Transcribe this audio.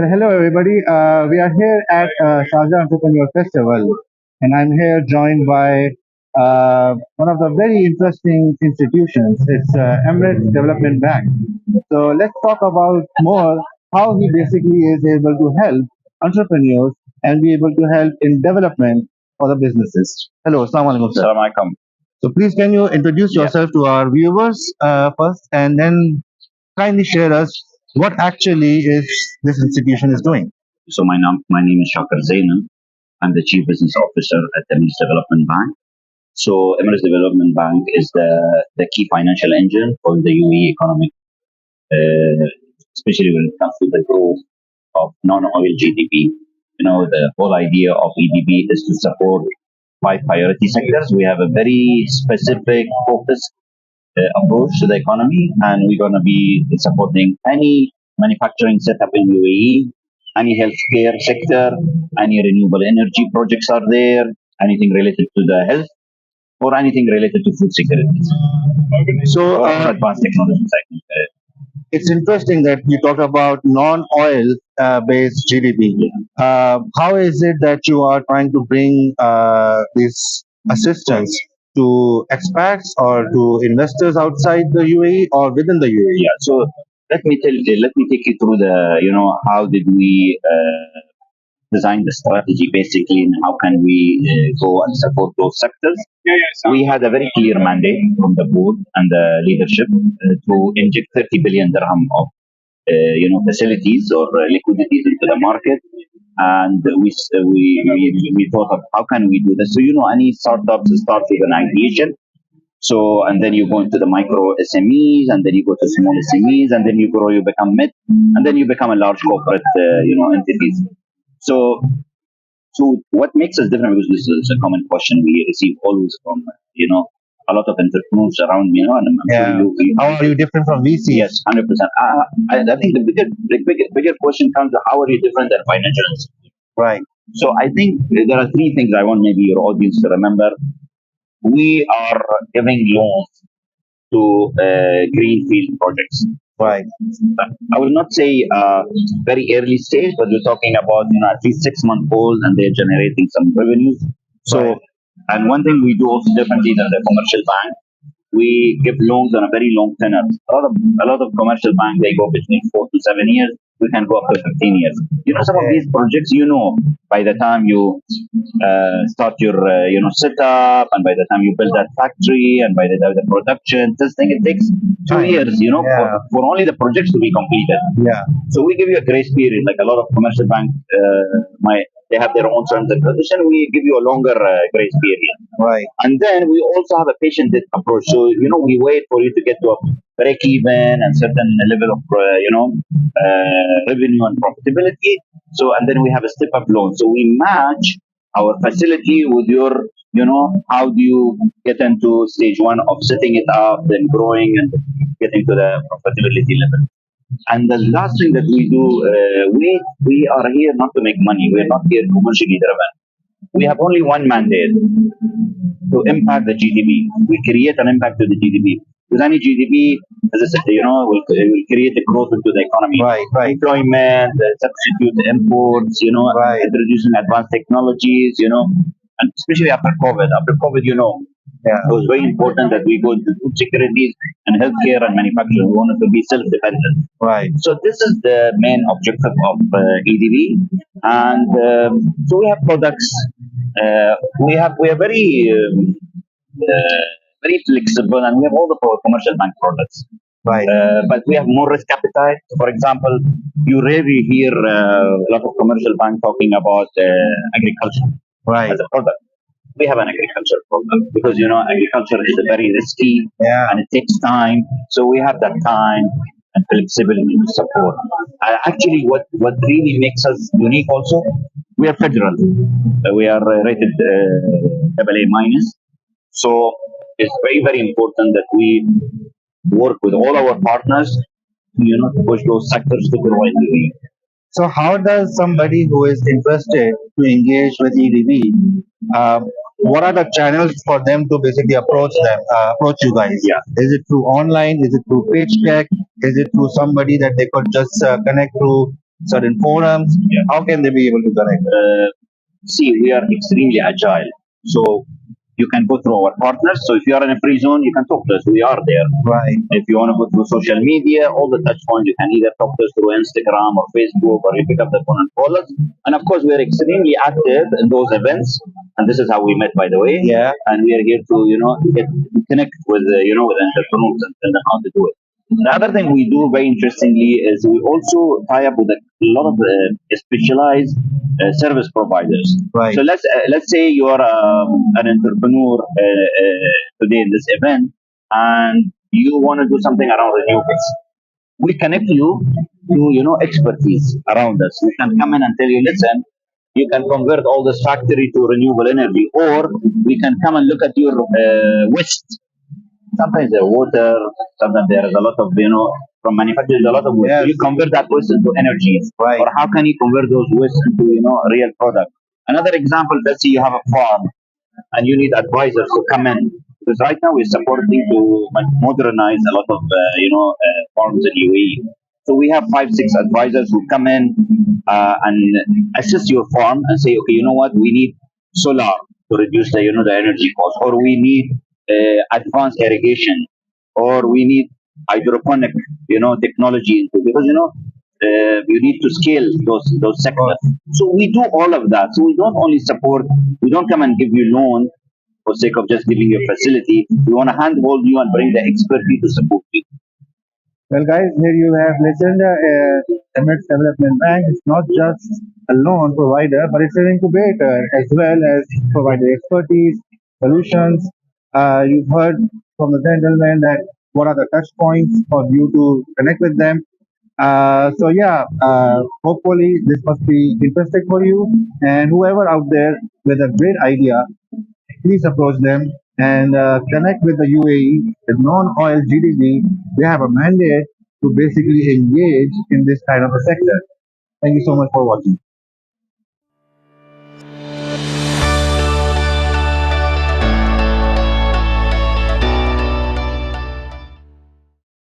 Hello everybody. We are here at Sharjah Entrepreneur Festival, and I'm here joined by one of the very interesting institutions. It's Emirates Development Bank. So let's talk about more how he basically is able to help entrepreneurs and be able to help in development for the businesses. Hello, Assalamu alaikum, sir. Assalamu alaikum. So please, can you introduce Yeah. yourself to our viewers first, and then kindly share us what actually is this institution is doing. So my name is Zainal. I'm the Chief Business Officer at Emirates Development Bank. So Emirates Development Bank is the key financial engine for the UAE economy, uh, especially when it comes to the growth of non-oil GDP. The whole idea of EDB is to support five priority sectors. We have a very specific focus approach to the economy, and we're going to be supporting any manufacturing setup in UAE, any healthcare sector, any renewable energy projects are there, anything related to the health, or anything related to food security. So Or advanced technologies, I think. it's interesting that you talk about non-oil based GDP. How is it that you are trying to bring this assistance to expats or to investors outside the UAE or within the UAE? Yeah. So let me take you through how did we design the strategy basically, and how can we go and support those sectors. We had a very clear mandate from the board and the leadership to inject 30 billion dirham of facilities or liquidities into the market. And we thought of how can we do this. So any startups start with an ideation. So, and then you go into the micro SMEs, and then you go to small SMEs, and then you grow, you become mid, and then you become a large corporate, entities. So, so what makes us different? Because this is a common question we receive always from, a lot of entrepreneurs around me, and I'm sure Yeah. you. How are you different from VCs? Yes, 100%. I think the bigger question comes: how are you different than financial institutions? Right. So I think there are three things I want maybe your audience to remember. We are giving loans to greenfield projects. Right. I will not say very early stage, but we're talking about at least 6 month old, and they're generating some revenues. So, Right. and one thing we do also differently than the commercial bank, we give loans on a very long tenor. A lot of commercial banks, they go between 4 to 7 years. We can go up to 15 years. Some of these projects, by the time you start your setup, and by the time you build that factory, and by the time the production testing, it takes 2 years. Yeah. For only the projects to be completed. Yeah. So we give you a grace period, like a lot of commercial banks, they have their own terms and conditions. We give you a longer grace period. Right. And then we also have a patient approach. So, we wait for you to get to a break even and certain level of, revenue and profitability. So, and then we have a step up loan. So we match our facility with your, how do you get into stage one of setting it up, then growing and getting to the profitability level. And the last thing that we do, we are here not to make money. We are not here commercially driven. We have only one mandate: to impact the GDP. We create an impact to the GDP. Because any GDP, as I said, will create a growth into the economy. Right. Right. Employment, substitute imports, Right. introducing advanced technologies, and especially after COVID. After COVID, Yeah. it was very important that we go into food securities and healthcare and manufacturing. We wanted to be self-dependent. Right. So this is the main objective of EDB, and so we have products. We are very flexible, and we have all the commercial bank products. Right. But we have more risk appetite. For example, you rarely hear a lot of commercial bank talking about agriculture Right. as a product. We have an agriculture product because agriculture is very risky, Yeah. and it takes time. So we have that time and flexibility to support. Actually, what really makes us unique also, we are federal. We are rated AA minus. So it's very, very important that we work with all our partners, to push those sectors to grow in the region. So how does somebody who is interested to engage with EDB, what are the channels for them to basically approach you guys? Yeah. Is it through online? Is it through page check? Is it through somebody that they could just connect through certain forums? How can they be able to connect? See, we are extremely agile. So you can go through our partners. So if you are in a free zone, you can talk to us. We are there. Right. If you want to go through social media, all the touch points, you can either talk to us through Instagram or Facebook, or you pick up the phone and call us. And of course, we are extremely active in those events. And this is how we met, by the way. Yeah. And we are here to, connect with, with entrepreneurs and how to do it. The other thing we do very interestingly is we also tie up with a lot of specialized service providers. Right. So let's say you are an entrepreneur today in this event, and you want to do something around renewables. We connect you to expertise around us. We can come in and tell you, listen, you can convert all this factory to renewable energy, or we can come and look at your waste. Sometimes the water, sometimes there is a lot of, from manufacturing, a lot of waste. So Yes. you convert that waste into energy. Right. Or how can you convert those waste into, a real product? Another example, let's say you have a farm and you need advisors to come in. Because right now we're supporting to modernize a lot of, farms in UAE. So we have 5, 6 advisors who come in and assist your farm and say, okay, you know what, we need solar to reduce the energy cost, or we need advanced irrigation, or we need hydroponic, technology into, because you need to scale those sectors. So we do all of that. So we don't only support, we don't come and give you loan for sake of just giving you a facility. We want to handhold you and bring the expertise to support you. Well, guys, here you have listened. Emirates Development Bank is not just a loan provider, but it's an incubator as well as providing expertise, solutions. You've heard from the gentleman that what are the touch points for you to connect with them. So yeah, hopefully this must be interesting for you. And whoever out there with a great idea, please approach them and connect with the UAE, the non-oil GDP. They have a mandate to basically engage in this kind of a sector. Thank you so much for watching.